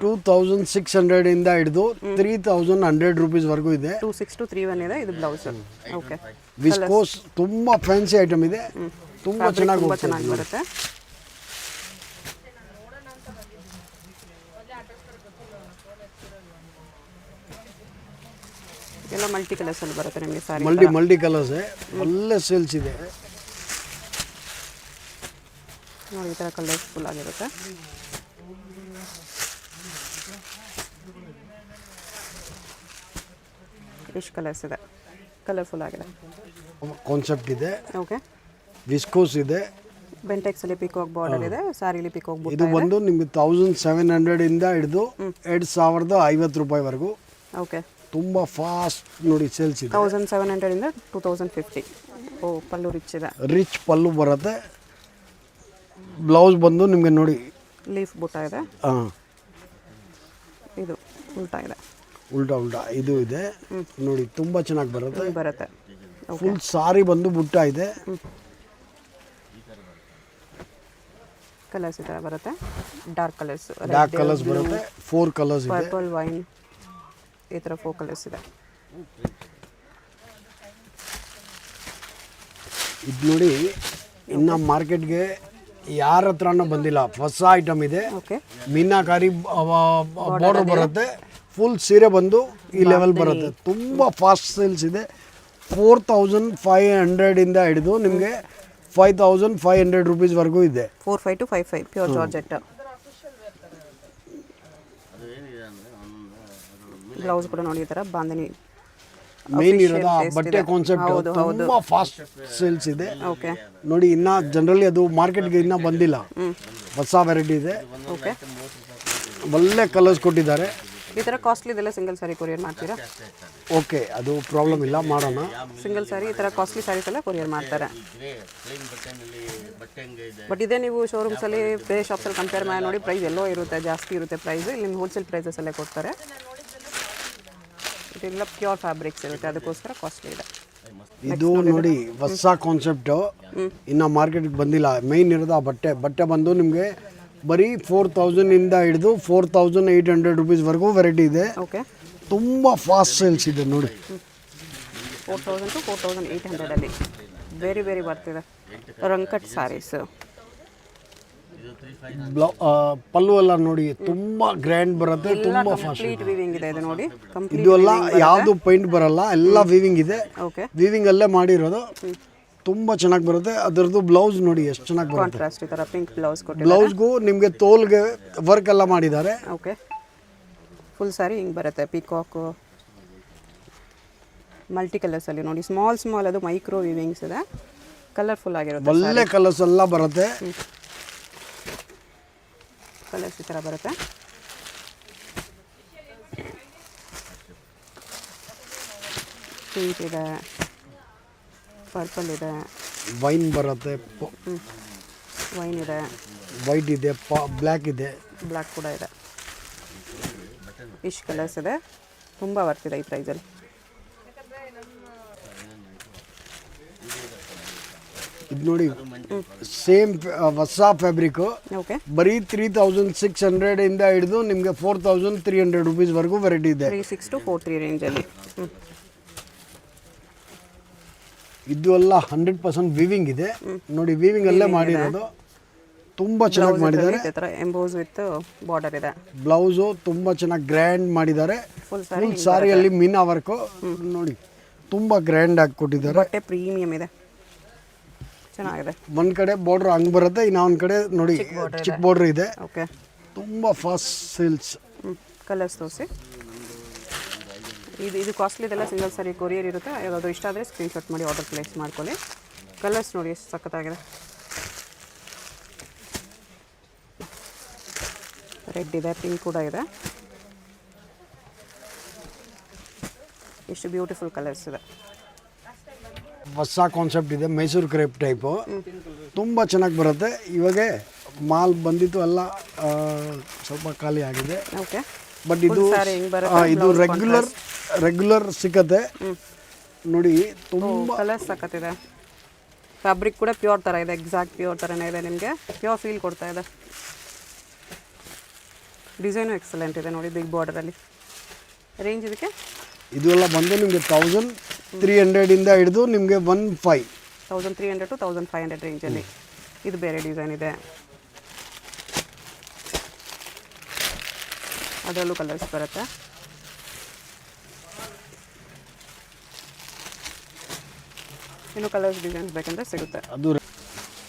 2600 ಇಂದ ಹಿಡಿದು 3100 ರೂಪೀಸ್ವರೆಗೂ ಇದೆ. 26 to 31 ಇದೆ. ಇದು ಬ್ಲೌಸ್. ಓಕೆ, ವಿಸ್ಕೋಸ್ ತುಂಬಾ ಫ್ಯಾನ್ಸಿ ಐಟಮ್ ಇದೆ, ತುಂಬಾ ಚೆನ್ನಾಗಿ ಬರುತ್ತೆ. ಎಲ್ಲ ಮಲ್ಟಿ ಕಲರ್ಸ್ ಅಲ್ಲಿ ಬರುತ್ತೆ ನಿಮಗೆ ಸಾರಿ. ಮಲ್ಟಿ ಕಲರ್ಸ್ ಒಳ್ಳೆ ಸೇಲ್ಸ್ ಇದೆ ನೋಡಿ, ಈ ಥರ ಕಲರ್ಸ್ ಫುಲ್ ಆಗಿರುತ್ತೆ. ಇಷ್ಟು ಕಲರ್ಸ್ ಇದೆ, ಕಲರ್ಫುಲ್ ಆಗಿದೆ. ಕಾನ್ಸೆಪ್ಟ್ ಇದೆ. ಓಕೆ, ವಿಸ್ಕೋಸ್ ಇದೆ. ಬೆಂಟೆಕ್ಸ್ ಅಲ್ಲಿ ಪಿಕಾಕ್ ಬಾರ್ಡರ್ ಇದೆ, ಸಾರಿಲಿ ಪಿಕಾಕ್ ಬುಟ್ಟ ಇದು ಬಂದು ನಿಮಗೆ 1700 ಇಂದ ಹಿಡಿದು 2050 ರೂಪಾಯಿವರೆಗೂ. ಓಕೆ, ತುಂಬಾ ಫಾಸ್ಟ್ ನೋಡಿ ಸೇಲ್ಸ್ ಇದೆ. 1700 ಇಂದ 2050. ಓ, ಪಲ್ಲು ರಿಚ್ ಇದೆ, ರಿಚ್ ಪಲ್ಲು ಬರುತ್ತೆ. ಬ್ಲೌಸ್ ಬಂದು ನಿಮಗೆ ನೋಡಿ ಲೀಫ್ ಬುಟ್ಟ ಇದೆ. ಇದು ಉಲ್ಟಾ ಇದೆ, ಉಲ್ಟಾ ಇದು ಇದೆ ನೋಡಿ, ತುಂಬಾ ಚೆನ್ನಾಗಿ ಬರುತ್ತೆ. ಫುಲ್ ಸಾರಿ ಬಂದು ಬುಟ್ಟ ಇದೆ. ಕಲರ್ಸ್ ಈ ಥರ ಬರುತ್ತೆ. ಡಾರ್ಕ್ ಕಲರ್ಸ್ ಬರುತ್ತೆ. 4 ಕಲರ್ಸ್ ಇದೆ. ಪರ್ಪಲ್, ವೈನ್, ಈ ಥರ 4 ಕಲರ್ಸ್ ಇದೆ. ಇದು ನೋಡಿ, ಇನ್ನು ಮಾರ್ಕೆಟ್ಗೆ ಯಾರ ಹತ್ರನೂ ಬಂದಿಲ್ಲ, ಹೊಸ ಐಟಮ್ ಇದೆ. ಮೀನಾಕಾರಿ ಬಾರ್ಡರ್ ಬರುತ್ತೆ, ಫುಲ್ ಸೀರೆ ಬಂದು ಈ ಲೆವೆಲ್ ಬರುತ್ತೆ. ತುಂಬ ಫಾಸ್ಟ್ ಸೇಲ್ಸ್ ಇದೆ. 4500 ಇಂದ ಹಿಡಿದು ನಿಮಗೆ 5500 ರೂಪೀಸ್ವರೆಗೂ ಇದೆ. 45 to 55 ಪ್ಯೂರ್ ಜಾರ್ಜೆಟ್. ಬ್ಲೌಸ್ ಕೂಡ ನೋಡಿ, ಈ ಥರ ಬಾಂಧನಿ ಮೇನ್ ಇರೋದು ಬಟ್ಟೆ ಕಾನ್ಸೆಪ್ಟ್ ತುಂಬಾ ಫಾಸ್ಟ್ ಸೇಲ್ಸ್ ಇದೆ. ನೋಡಿ, ಇನ್ನ ಜನರಲಿ ಅದು ಮಾರ್ಕೆಟ್ಗೆ ಇನ್ನ ಬಂದಿಲ್ಲ, ಹೊಸ ವೆರೈಟಿ ಇದೆ. ಒಳ್ಳೆ ಕಲರ್ಸ್ ಕೊಟ್ಟಿದ್ದಾರೆ. ಈ ಥರ ಕಾಸ್ಟ್ಲಿ ಇದೆಲ್ಲ ಸಿಂಗಲ್ ಸಾರಿ ಕೊರಿಯರ್ ಮಾಡ್ತೀರಾ? ಓಕೆ, ಅದು ಪ್ರಾಬ್ಲಮ್ ಇಲ್ಲ, ಮಾಡೋಣ. ಸಿಂಗಲ್ ಸಾರಿ ಈ ಥರ ಕಾಸ್ಟ್ಲಿ ಸ್ಯಾರೀಸ್ ಎಲ್ಲ ಕೊರಿಯರ್ ಮಾಡ್ತಾರೆ. ಬಟ್ ಇದೇ ನೀವು ಶೋರೂಮ್ಸಲ್ಲಿ ಬೇರೆ ಶಾಪ್ಸಲ್ಲಿ ಕಂಪೇರ್ ಮಾಡಿ ನೋಡಿ, ಪ್ರೈಸ್ ಎಲ್ಲೋ ಇರುತ್ತೆ, ಜಾಸ್ತಿ ಇರುತ್ತೆ ಪ್ರೈಸ್. ಇಲ್ಲಿ ನಿಮ್ಗೆ ಹೋಲ್ಸೇಲ್ ಪ್ರೈಸಸಲ್ಲೇ ಕೊಡ್ತಾರೆ. ಇದೆಲ್ಲ ಪ್ಯೂರ್ ಫ್ಯಾಬ್ರಿಕ್ಸ್ ಇರುತ್ತೆ, ಅದಕ್ಕೋಸ್ಕರ ಕಾಸ್ಟ್ಲಿ ಇದೆ. ಇದು ನೋಡಿ ಹೊಸ ಕಾನ್ಸೆಪ್ಟು, ಇನ್ನು ಮಾರ್ಕೆಟ್ಗೆ ಬಂದಿಲ್ಲ. ಮೇಯ್ನ್ ಇರೋದು ಆ ಬಟ್ಟೆ ಬಂದು ನಿಮಗೆ ಬರೀ 4000 ಇಂದ ಹಿಡಿದು 4800 ರೂಪೀಸ್ವರೆಗೂ ವೆರೈಟಿ ಇದೆ. ತುಂಬ ಫಾಸ್ಟ್ ಸೇಲ್ಸ್ ಇದೆ ನೋಡಿ. 4000 to 4800 ಅಲ್ಲಿ ವೆರಿ ವೆರಿ ಬರ್ತಿದೆ. ರಂಕಟ್ ಸ್ಯಾರೀಸ್. ಪಲ್ಲು ಎಲ್ಲ ನೋಡಿ ತುಂಬಾ ಗ್ರ್ಯಾಂಡ್ ಬರುತ್ತೆ, ತುಂಬಾ ಫಾಸ್ಟ್ ವೀವಿಂಗ್ ಇದೆ. ಇದು ನೋಡಿ, ಇದು ಎಲ್ಲ ಯಾವುದು ಪೇಂಟ್ ಬರಲ್ಲ, ಎಲ್ಲ ವೀವಿಂಗ್ ಇದೆ. ವೀವಿಂಗ್ ಅಲ್ಲೇ ಮಾಡಿರೋದು, ತುಂಬಾ ಚೆನ್ನಾಗಿ ಬರುತ್ತೆ. ಅದರದ್ದು ಬ್ಲೌಸ್ ನೋಡಿ ಎಷ್ಟು ಚೆನ್ನಾಗಿ ಬರುತ್ತೆ. ಕಾಂಟ್ರಾಸ್ಟ್ ಈ ತರ ಪಿಂಕ್ ಬ್ಲೌಸ್ ಕೊಟ್ಟಿದ್ದಾರೆ. ಬ್ಲೌಸ್ಗೂ ನಿಮಗೆ ತೋಲ್ಗೆ ವರ್ಕ್ ಎಲ್ಲ ಮಾಡಿದ್ದಾರೆ. ಓಕೆ, ಫುಲ್ ಸಾರಿ ಹಿಂಗೆ ಬರುತ್ತೆ. ಪಿಕಾಕ್ ಮಲ್ಟಿ ಕಲರ್ಸ್ ಅಲ್ಲಿ ನೋಡಿ, ಸ್ಮಾಲ್ ಅದು ಮೈಕ್ರೋ ವೀವಿಂಗ್ಸ್ ಇದೆ, ಕಲರ್ಫುಲ್ ಆಗಿರುತ್ತೆ. ಒಳ್ಳೆ ಕಲರ್ಸ್ ಎಲ್ಲ ಬರುತ್ತೆ. ಕಲರ್ಸ್ ಈ ಥರ ಬರುತ್ತೆ. ಪಿಂಕ್ ಇದೆ, ಪರ್ಪಲ್ ಇದೆ, ವೈನ್ ಬರುತ್ತೆ, ವೈನ್ ಇದೆ, ವೈಟ್ ಇದೆ, ಬ್ಲ್ಯಾಕ್ ಇದೆ, ಬ್ಲ್ಯಾಕ್ ಕೂಡ ಇದೆ. ಇಷ್ಟು ಕಲರ್ಸ್ ಇದೆ, ತುಂಬ ಬರ್ತಿದೆ ಈ ಪ್ರೈಸಲ್ಲಿ. ಇದು ನೋಡಿ ಸೇಮ್ ಹೊಸ ಫ್ಯಾಬ್ರಿಕ್ಕು, ಓಕೆ, ಬರೀ 3600 ಇಂದ ಹಿಡಿದು ನಿಮಗೆ 4300 ರುಪೀಸ್ವರೆಗೂ ವೆರೈಟಿ ಇದೆ. 36 to 43 ರೇಂಜಲ್ಲಿ. ಇದು ಎಲ್ಲ 100% ವಿವಿಂಗ್ ಇದೆ ನೋಡಿ, ವಿವಿಂಗ್ ಅಲ್ಲೇ ಮಾಡಿರೋದು, ತುಂಬ ಚೆನ್ನಾಗಿ ಮಾಡಿದ್ದಾರೆ. ಈ ಥರ ಎಂಬೋಸ್ ವಿತ್ ಬಾರ್ಡರ್ ಇದೆ. ಬ್ಲೌಸು ತುಂಬ ಚೆನ್ನಾಗಿ ಗ್ರ್ಯಾಂಡ್ ಮಾಡಿದ್ದಾರೆ. ಫುಲ್ ಫುಲ್ ಸಾರಿಯಲ್ಲಿ ಮೀನಾ ವರ್ಕು ನೋಡಿ, ತುಂಬ ಗ್ರ್ಯಾಂಡ್ ಆಗಿ ಕೊಟ್ಟಿದ್ದಾರೆ. ಬಟ್ಟೆ ಪ್ರೀಮಿಯಂ ಇದೆ, ಚೆನ್ನಾಗಿದೆ. ಒಂದ್ ಕಡೆ ಬಾರ್ಡರ್ ಹಂಗ್ ಬರುತ್ತೆ, ಇನ್ನೊಂದ್ ಕಡೆ ನೋಡಿ ಚಿಕ್ಕ ಬಾರ್ಡರ್ ಇದೆ. ಓಕೆ, ತುಂಬ ಫಾಸ್ಟ್ ಸೇಲ್ಸ್. ಕಲರ್ಸ್ ತೋರಿಸಿ. ಇದು ಕಾಸ್ಟ್ಲಿದೆಲ್ಲ ಸಿಂಗಲ್ ಸಾರಿ ಕೊರಿಯರ್ ಇರುತ್ತೆ, ಯಾವುದು ಇಷ್ಟ ಆದರೆ ಸ್ಕ್ರೀನ್ಶಾಟ್ ಮಾಡಿ ಆರ್ಡರ್ ಪ್ಲೇಸ್ ಮಾಡ್ಕೊಳ್ಳಿ. ಕಲರ್ಸ್ ನೋಡಿ ಎಷ್ಟು ಸಖತ್ತಾಗಿದೆ. ರೆಡ್ ಇದೆ, ಪಿಂಕ್ ಕೂಡ ಇದೆ, ಎಷ್ಟು ಬ್ಯೂಟಿಫುಲ್ ಕಲರ್ಸ್ ಇದೆ. ಹೊಸ ಕಾನ್ಸೆಪ್ಟ್ ಇದೆ, ಮೈಸೂರು ಕ್ರೇಪ್ ಟೈಪು, ತುಂಬ ಚೆನ್ನಾಗಿ ಬರುತ್ತೆ. ಇವಾಗ ಮಾಲ್ ಬಂದಿತ್ತು ಎಲ್ಲ ಸ್ವಲ್ಪ ಖಾಲಿ ಆಗಿದೆ. ಓಕೆ, ಬಟ್ ಇದು ಇದು ರೆಗ್ಯುಲರ್ ಸಿಕ್ಕತ್ತೆ ನೋಡಿ. ತುಂಬ ಕಲರ್ಸ್ ಸಖತ್ತಿದೆ. ಫ್ಯಾಬ್ರಿಕ್ ಕೂಡ ಪ್ಯೂರ್ ಥರ ಇದೆ, ಎಕ್ಸಾಕ್ಟ್ ಪ್ಯೂರ್ ಥರನೇ ಇದೆ, ನಿಮಗೆ ಪ್ಯೂರ್ ಫೀಲ್ ಕೊಡ್ತಾ ಇದೆ. ಡಿಸೈನು ಎಕ್ಸಲೆಂಟ್ ಇದೆ ನೋಡಿ, ಬಿಗ್ ಬಾರ್ಡರಲ್ಲಿ. ರೇಂಜ್ ಇದಕ್ಕೆ ಇದು ಎಲ್ಲ ಬಂದು ನಿಮಗೆ 1300 ಇಂದ ಹಿಡಿದು ನಿಮಗೆ 1300 to 1500 ರೇಂಜಲ್ಲಿ. ಇದು ಬೇರೆ ಡಿಸೈನ್ ಇದೆ, ಅದರಲ್ಲೂ ಕಲರ್ಸ್ ಬರುತ್ತೆ. ಇನ್ನು ಕಲರ್ಸ್ ಡಿಸೈನ್ಸ್ ಬೇಕಂದ್ರೆ ಸಿಗುತ್ತೆ. ಅದು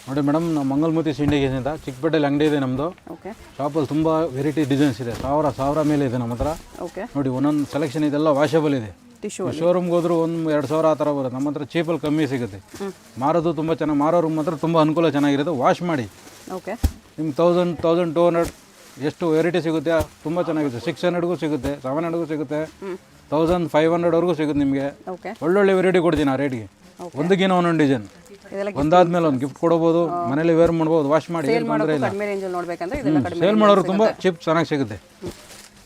ನೋಡಿ ಮೇಡಮ್, ನಾವು ಮಂಗಲ್ಮತಿ ಸಿಂಡಿಕೇಶನ್ ಅಂತ ಚಿಕ್ಕಪೇಟೆಯಲ್ಲಿ ಅಂಗಡಿ ಇದೆ ನಮ್ಮದು. ಓಕೆ, ಶಾಪಲ್ಲಿ ತುಂಬ ವೆರೈಟಿ ಡಿಸೈನ್ಸ್ ಇದೆ, ಸಾವಿರ ಮೇಲೆ ಇದೆ ನಮ್ಮ ಹತ್ರ. ಓಕೆ, ನೋಡಿ ಒಂದೊಂದು ಸೆಲೆಕ್ಷನ್ ಇದೆಲ್ಲ ವಾಷಬಲ್ ಇದೆ. ಟಿಶ್ಯೂ ಶೋರೂಮ್ಗೆ ಹೋದ್ರು 1-2 ಆ ಥರ ಬರುತ್ತೆ, ನಮ್ಮ ಹತ್ರ ಚೀಪಲ್ಲಿ ಕಮ್ಮಿ ಸಿಗುತ್ತೆ. ಮಾರೋದು ತುಂಬ ಚೆನ್ನಾಗಿ, ಮಾರೋರು ಮಾತ್ರ ತುಂಬ ಅನುಕೂಲ ಚೆನ್ನಾಗಿರುತ್ತೆ. ವಾಶ್ ಮಾಡಿ ಓಕೆ, ನಿಮ್ಗೆ 1200 ಎಷ್ಟು ವೆರೈಟಿ ಸಿಗುತ್ತೆ, ತುಂಬ ಚೆನ್ನಾಗಿದೆ. 600ಗೂ ಸಿಗುತ್ತೆ, 700ಗೂ ಸಿಗುತ್ತೆ, 1500ವರೆಗೂ ಸಿಗುತ್ತೆ ನಿಮಗೆ. ಓಕೆ, ಒಳ್ಳೊಳ್ಳೆ ವೆರೈಟಿ ಕೊಡ್ತೀನಿ ಆ ರೇಟ್ಗೆ. ಒಂದಕ್ಕಿಂತ ಒಂದೊಂದು ಡಿಸೈನ್, ಒಂದಾದ್ಮೇಲೆ ಒಂದು ಗಿಫ್ಟ್ ಕೊಡ್ಬೋದು, ಮನೇಲಿ ವೇರ್ ಮಾಡ್ಬೋದು, ವಾಶ್ ಮಾಡಿ. ಕಡಿಮೆ ರೇಂಜಲ್ಲಿ ನೋಡ್ಬೇಕಂದ್ರೆ ಇದೆಲ್ಲ ಕಡಿಮೆ. ಸೇಲ್ ಮಾಡೋರು ತುಂಬ ಚೀಪ್ ಚೆನ್ನಾಗಿ ಸಿಗುತ್ತೆ.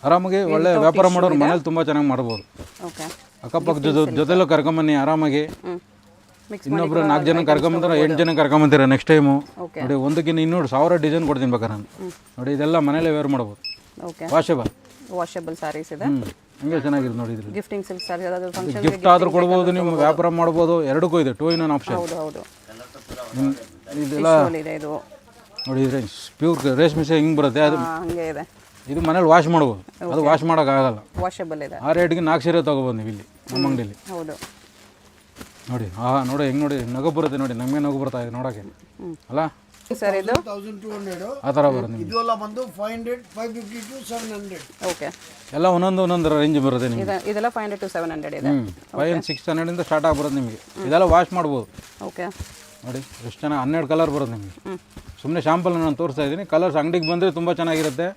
ಆರಾಮಾಗಿ ಒಳ್ಳೆ ವ್ಯಾಪಾರ ಮಾಡೋರು ಮನೇಲಿ ತುಂಬ ಚೆನ್ನಾಗಿ ಮಾಡ್ಬೋದು. ಓಕೆ, ಅಕ್ಕಪಕ್ಕ ಜೊತೆಲೂ ಕರ್ಕೊಂಬನ್ನಿ ಆರಾಮಾಗಿ. ಮಿಕ್ಸ್ ಇನ್ನೊಬ್ರು 4 ಜನ ಕರ್ಕೊಂಬಂದ್ರೆ 8 ಜನ ಕರ್ಕೊಂಬಂತೀರ ನೆಕ್ಸ್ಟ್ ಟೈಮು. ಓಕೆ, ನೋಡಿ ಒಂದಕ್ಕಿಂತ 200 ಡಿಸೈನ್ ಕೊಡ್ತೀನಿ ಬೇಕಾದ್ರೆ ನಾನು. ನೋಡಿ ಇದೆಲ್ಲ ಮನೇಲೆ ವೇರ್ ಮಾಡ್ಬೋದು, ಓಕೆ, ವಾಷಬಲ್ ಸ್ಯಾರೀಸ್ ಇದೆ. ಹಂಗೆ ಚೆನ್ನಾಗಿದೆ ನೋಡಿ. ಇದ್ರಲ್ಲಿ ಗಿಫ್ಟಿಂಗ್ ಸಿಲ್ಕ್ ಸ್ಯಾರಿ, ಯಾವ್ದಾದ್ರು ಫಂಕ್ಷನ್ ಗಿಫ್ಟ್ ಆದ್ರೂ ಕೊಡ್ಬೋದು, ನೀವು ವ್ಯಾಪಾರ ಮಾಡ್ಬೋದು, ಎರಡಕ್ಕೂ ಇದೆ. 2 in 1 ಆಪ್ಷನ್. ಹೌದು, ಇದೆಲ್ಲ ಇದೆ. ಇದು ನೋಡಿ, ಪ್ಯೂರ್ ರೇಷ್ಮೆ ಹಿಂಗೆ ಬರುತ್ತೆ, ಅದು ಹಂಗೆ ಇದೆ. ಇದು ಮನೇಲಿ ವಾಶ್ ಮಾಡ್ಬೋದು, ಅದು ವಾಶ್ ಮಾಡೋಕ್ಕಾಗಲ್ಲ. ವಾಷಬಲ್ ಇದೆ. ಆ ರೇಟ್ಗೆ 4 ಸೀರೆ ತೊಗೊಬೋದು ನೀವು ಇಲ್ಲಿ ನಮ್ಮ ಅಂಗಡಿಯಲ್ಲಿ. ಹೌದು, ನೋಡಿ ನೋಡಿ ಹೆಂಗೆ ನೋಡಿ, ನಗು ಬರುತ್ತೆ ನೋಡಿ, ನಮಗೆ ನಗು ಬರ್ತಾ ಇದೆ ನೋಡೋಕ್ಕೆ ಅಲ್ಲ ಸರ್. ಇದು 1200. ಆ ಥರ ಬರುತ್ತೆ ನಿಮಗೆ. ಇದು ಎಲ್ಲ ಬಂದು 500, 550 to 700. ಓಕೆ, ಎಲ್ಲ ಒಂದೊಂದು ರೇಂಜ್ ಬರುತ್ತೆ ನಿಮಗೆ. ಇದೆಲ್ಲ 500 to 700 ಇದೆ. 500-600 ಸ್ಟಾರ್ಟ್ ಆಗ್ಬರುತ್ತೆ ನಿಮಗೆ. ಇದೆಲ್ಲ ವಾಶ್ ಮಾಡ್ಬೋದು. ಓಕೆ, ನೋಡಿ ಎಷ್ಟು ಚೆನ್ನಾಗಿ 12 ಕಲರ್ ಬರುತ್ತೆ ನಿಮಗೆ. ಸುಮ್ಮನೆ ಶಾಂಪಲ್ ನಾನು ತೋರಿಸ್ತಾ ಇದ್ದೀನಿ. ಕಲರ್ಸ್ ಅಂಗಡಿಗೆ ಬಂದರೆ ತುಂಬ ಚೆನ್ನಾಗಿರುತ್ತೆ.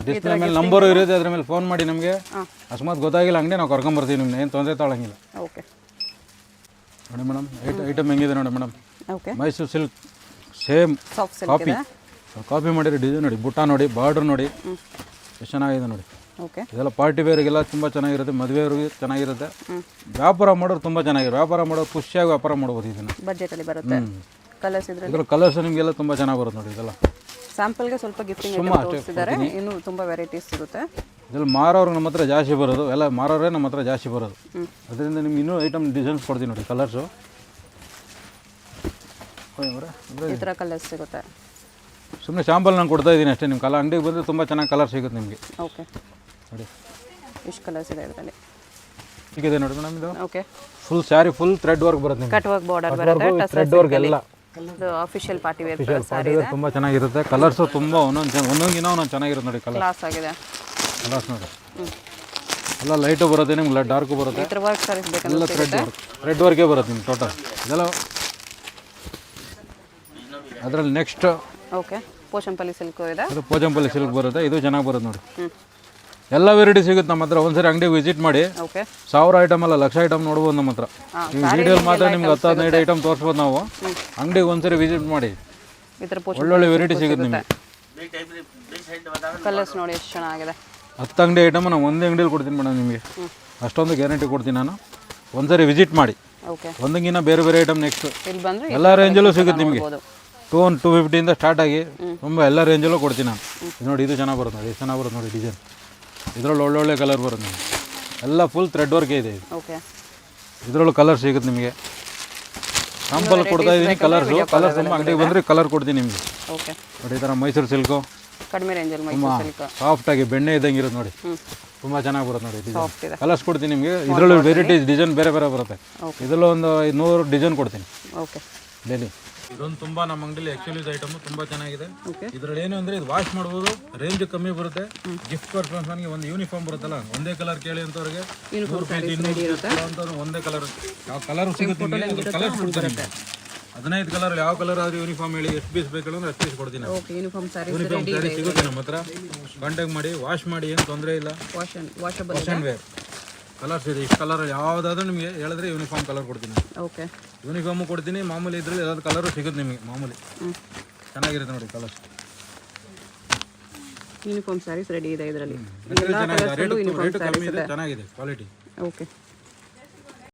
ಡಿಸ್ಪ್ಲೇ ಮೇಲೆ ನಂಬರು ಇರುತ್ತೆ, ಅದ್ರ ಮೇಲೆ ಫೋನ್ ಮಾಡಿ ನಮಗೆ. ಅಕಸ್ಮಾತ್ ಗೊತ್ತಾಗಿಲ್ಲ ಅಂಗಡಿ, ನಾವು ಕರ್ಕೊಂಬರ್ತೀವಿ ನಿಮ್ಮನ್ನ, ಏನು ತೊಂದರೆ ತೊಗೊಳಂಗಿಲ್ಲ. ಓಕೆ, ನೋಡಿ ಮೇಡಮ್, ಐಟಮ್ ಹೆಂಗಿದೆ ನೋಡಿ madam. Okay, Mysore silk same soft silk copy ಇದೆ. ಕಾಪಿ ಮಾಡಿರೋ ಡಿಸೈನ್ ನೋಡಿ, ಬುಟ್ಟ ನೋಡಿ, ಬಾರ್ಡ್ರ್ ನೋಡಿ ಎಷ್ಟು ಚೆನ್ನಾಗಿದೆ ನೋಡಿ. ಓಕೆ, ಇದೆಲ್ಲ ಪಾರ್ಟಿ ವೇರಿಗೆಲ್ಲ ತುಂಬ ಚೆನ್ನಾಗಿರುತ್ತೆ, ಮದುವೆಯವ್ರಿಗೆ ಚೆನ್ನಾಗಿರುತ್ತೆ. ವ್ಯಾಪಾರ ಮಾಡೋರು ತುಂಬ ಚೆನ್ನಾಗಿರುತ್ತೆ, ವ್ಯಾಪಾರ ಮಾಡೋರು ಖುಷಿಯಾಗಿ ವ್ಯಾಪಾರ ಮಾಡ್ಬೋದು. ಇದನ್ನು ಬಜೆಟಲ್ಲಿ ಬರುತ್ತೆ. ಕಲರ್ಸ್ ಇದರ ಕಲರ್ಸ್ ನಿಮಗೆಲ್ಲ ತುಂಬ ಚೆನ್ನಾಗಿ ಬರುತ್ತೆ ನೋಡಿ. ಇದೆಲ್ಲ ಸ್ಯಾಂಪಲ್ಗೆ ಸ್ವಲ್ಪ ಗಿಫ್ಟಿಂಗ್ ತೋರಿಸಿದ್ದಾರೆ, ಇನ್ನೂ ತುಂಬ ವೆರೈಟೀಸ್ ಸಿಗುತ್ತೆ. ಇದರಲ್ಲಿ ಮಾರೋರು ನಮ್ಮ ಹತ್ರ ಜಾಸ್ತಿ ಬರೋದು, ಎಲ್ಲ ಮಾರೋರೇ ನಮ್ಮ ಹತ್ರ ಜಾಸ್ತಿ ಬರೋದು. ಅದರಿಂದ ನಿಮ್ಗೆ ಇನ್ನೂ ಐಟಮ್ ಡಿಸೈನ್ಸ್ ಕೊಡ್ತೀನಿ ನೋಡಿ. ಕಲರ್ಸು ಈ ಥರ ಕಲರ್ಸ್ ಸಿಗುತ್ತೆ. ಸುಮ್ಮನೆ ಶಾಂಪಲ್ ನಾನು ಕೊಡ್ತಾ ಇದ್ದೀನಿ ಅಷ್ಟೇ. ನಿಮ್ಮ ಅಂಗಡಿಗೆ ಬಂದರೆ ತುಂಬ ಚೆನ್ನಾಗಿ ಕಲರ್ ಸಿಗುತ್ತೆ ನಿಮಗೆ. ಓಕೆ, ನೋಡಿ ಇಷ್ಟು ಕಲರ್ಸ್ ಇದೆ ಇದರಲ್ಲಿ. ಹೀಗಿದೆ ನೋಡಿ ಮೇಡಮ್. ಇದು okay, full sari full thread work ಬರುತ್ತೆ ನಿಮಗೆ. ಕಟ್ ವರ್ಕ್ ಬಾರ್ಡರ್ ಬರುತ್ತೆ, ಥ್ರೆಡ್ ವರ್ಕ್ ಎಲ್ಲ ಅಫಿಷಿಯಲ್ ಪಾರ್ಟಿ ವೇರ್ ಸಾರಿ ಇದೆ. ತುಂಬ ಚೆನ್ನಾಗಿರುತ್ತೆ. ಕಲರ್ಸು ತುಂಬ ಒಂದೊಂದಿನ ಒಂದೊಂದು ಚೆನ್ನಾಗಿರುತ್ತೆ ನೋಡಿ. ಕ್ಲಾಸ್ ಆಗಿದೆ ಕಲರ್ಸ್ ನೋಡಿ, ಎಲ್ಲ ಲೈಟು ಬರುತ್ತೆ ನಿಮ್ಗೆ, ಡಾರ್ಕು ಬರುತ್ತೆ. ಈ ಥರ ವರ್ಕ್ ಸಾರೀಸ್ ಎಲ್ಲ ಬೇಕಂದ್ರೆ ಥ್ರೆಡ್ ವರ್ಕೇ ಬರುತ್ತೆ ನಿಮ್ಗೆ ಟೋಟಲ್. ಇದೆಲ್ಲ ಅದರಲ್ಲಿ ನೆಕ್ಸ್ಟ್ ಓಕೆ, ಪೋಚಂಪಲ್ಲಿ ಸಿಲ್ಕ್ ಇದೆ. ಅದು ಪೋಚಂಪಲ್ಲಿ ಸಿಲ್ಕ್ ಬರುತ್ತೆ, ಇದು ಚೆನ್ನಾಗಿ ಬರುತ್ತೆ ನೋಡಿ. ಎಲ್ಲ ವೆರೈಟಿ ಸಿಗುತ್ತೆ ನಮ್ಮ ಹತ್ರ. ಒಂದ್ಸರಿ ಅಂಗಡಿಗೆ ವಿಸಿಟ್ ಮಾಡಿ. ಓಕೆ, 1000 ಐಟಮ್ ಅಲ್ಲ, ಲಕ್ಷ ಐಟಮ್ ನೋಡ್ಬೋದು ನಮ್ಮ ಹತ್ರ. ಈ ವಿಡಿಯೋಲಿ ಮಾತ್ರ ನಿಮ್ಗೆ 10-15 ಐಟಮ್ ತೋರಿಸ್ಬೋದು ನಾವು. ಅಂಗಡಿಗೆ ಒಂದ್ಸರಿ ವಿಸಿಟ್ ಮಾಡಿ, ಈ ಥರ ಒಳ್ಳೊಳ್ಳೆ ವೆರೈಟಿ ಸಿಗುತ್ತೆ ನಿಮಗೆ. ಕಲರ್ಸ್ ನೋಡಿ ಎಷ್ಟು ಚೆನ್ನಾಗಿದೆ. 10 ಅಂಗಡಿ ಐಟಮ್ ನಾನು ಒಂದೇ ಅಂಗಡಿಯಲ್ಲಿ ಕೊಡ್ತೀನಿ ಮೇಡಮ್ ನಿಮಗೆ. ಅಷ್ಟೊಂದು ಗ್ಯಾರಂಟಿ ಕೊಡ್ತೀನಿ ನಾನು. ಒಂದ್ಸರಿ ವಿಸಿಟ್ ಮಾಡಿ. ಓಕೆ, ಒಂದಂಗಿನ ಬೇರೆ ಬೇರೆ ಐಟಮ್ ನೆಕ್ಸ್ಟ್ ಇಲ್ಲಿ ಬಂದರೆ ಎಲ್ಲ ರೇಂಜಲ್ಲೂ ಸಿಗುತ್ತೆ ನಿಮಗೆ. 250 ಸ್ಟಾರ್ಟ್ ಆಗಿ ತುಂಬ ಎಲ್ಲ ರೇಂಜಲ್ಲೂ ಕೊಡ್ತೀನಿ ನಾನು. ಇದು ನೋಡಿ, ಇದು ಚೆನ್ನಾಗಿ ಬರುತ್ತೆ ನೋಡಿ, ಎಷ್ಟು ಚೆನ್ನಾಗಿ ಬರುತ್ತೆ ನೋಡಿ ಡಿಸೈನ್. ಇದರಲ್ಲಿ ಒಳ್ಳೊಳ್ಳೆ ಕಲರ್ ಬರುತ್ತೆ ನಿಮಗೆ. ಎಲ್ಲ ಫುಲ್ ಥ್ರೆಡ್ ವರ್ಕೇ ಇದೆ ಇದು. ಓಕೆ, ಇದರಲ್ಲೂ ಕಲರ್ ಸಿಗುತ್ತೆ ನಿಮಗೆ. ಸ್ಯಾಂಪಲ್ ಕೊಡ್ತಾ ಇದ್ದೀನಿ ಕಲರ್ಸು. ಕಲರ್ ತುಂಬ ಅಂಗಡಿಗೆ ಬಂದರೆ ಕಲರ್ ಕೊಡ್ತೀನಿ ನಿಮಗೆ. ಓಕೆ, ನೋಡಿ ಈ ಥರ ಮೈಸೂರು ಸಿಲ್ಕು ಕಡಿಮೆ ರೇಂಜಲ್ಲಿ ಮೈಸೂರು ಸಿಲ್ಕ್ ಸಾಫ್ಟಾಗಿ ಬೆಣ್ಣೆ ಇದ್ದಂಗೆ ಇರುತ್ತೆ ನೋಡಿ. ತುಂಬ ಚೆನ್ನಾಗಿ ಬರುತ್ತೆ ನೋಡಿ ಡಿಸೈನ್. ಸಾಫ್ಟ್ ಇದೆ. ಕಲರ್ಸ್ ಕೊಡ್ತೀನಿ ನಿಮಗೆ. ಇದರಲ್ಲೂ ವೆರೈಟೀಸ್ ಡಿಸೈನ್ ಬೇರೆ ಬೇರೆ ಬರುತ್ತೆ. ಇದರಲ್ಲೂ ಒಂದು 100 ಡಿಸೈನ್ ಕೊಡ್ತೀನಿ ಓಕೆ. ಡೈಲಿ. ಇದೊಂದು ತುಂಬ ನಮ್ಮ ಅಂಗಡಿಲಿ ಆ್ಯಕ್ಚುಲಿ ಐಟಮ್ ತುಂಬ ಚೆನ್ನಾಗಿದೆ. ಇದರಲ್ಲಿ ಏನು ಅಂದರೆ ಇದು ವಾಶ್ ಮಾಡ್ಬೋದು, ರೇಂಜ್ ಕಮ್ಮಿ ಬರುತ್ತೆ. ಗಿಫ್ಟ್ ಪರ್ಪನ್ಸ್ಗೆ ಒಂದು ಯೂನಿಫಾರ್ಮ್ ಬರುತ್ತಲ್ಲ, ಒಂದೇ ಕಲರ್ ಕೇಳಿ ಅಂತವ್ರಿಗೆ 100 ರೂಪಾಯಿ 200 ಅಂತವ್ರು ಒಂದೇ ಕಲರ್, ಯಾವ ಕಲರ್ ಸಿಗುತ್ತೆ ನಿಮಗೆ ಕಲರ್ ಕೊಡ್ತಾರೆ. 15 ಕಲರ್ ಯಾವ ಕಲರ್ ಆದರೂ ಯೂನಿಫಾರ್ಮ್ ಹೇಳಿ ಎಷ್ಟು ಪೀಸ್ ಬೇಕು ಅಂದ್ರೆ ಅಷ್ಟು ಪೀಸ್ ಕೊಡ್ತೀನಿ. ಯೂನಿಫಾರ್ಮ್ ಸ್ಯಾರಿ ಯೂನಿಫಾರ್ಮ್ ಸ್ಯಾರಿ ಸಿಗುತ್ತೆ ನಮ್ಮ ಹತ್ರ. ಕಾಂಟ್ಯಾಕ್ಟ್ ಮಾಡಿ, ವಾಶ್ ಮಾಡಿ, ಏನು ತೊಂದರೆ ಇಲ್ಲ. Washable wash and wear colours ಇದೆ. ಇಷ್ಟು ಕಲರ್ ಯಾವುದಾದ್ರೂ ನಿಮಗೆ ಹೇಳಿದ್ರೆ ಯೂನಿಫಾರ್ಮ್ ಕಲರ್ ಕೊಡ್ತೀನಿ. ಓಕೆ, ಯೂನಿಫಾರ್ಮು ಕೊಡ್ತೀನಿ. ಮಾಮೂಲಿ ಇದರಲ್ಲಿ ಯಾವ್ದು ಕಲರು ಸಿಗುತ್ತೆ ನಿಮಗೆ ಮಾಮೂಲಿ. ಚೆನ್ನಾಗಿರುತ್ತೆ ನೋಡಿ ಕಲರ್ಸ್. ಯೂನಿಫಾರ್ಮ್ ಸ್ಯಾರೀಸ್ ರೆಡಿ ಇದೆ ಇದರಲ್ಲಿ. ರೇಟು ಕಮ್ಮಿ ಇದೆ, ಚೆನ್ನಾಗಿದೆ ಕ್ವಾಲಿಟಿ. ಓಕೆ.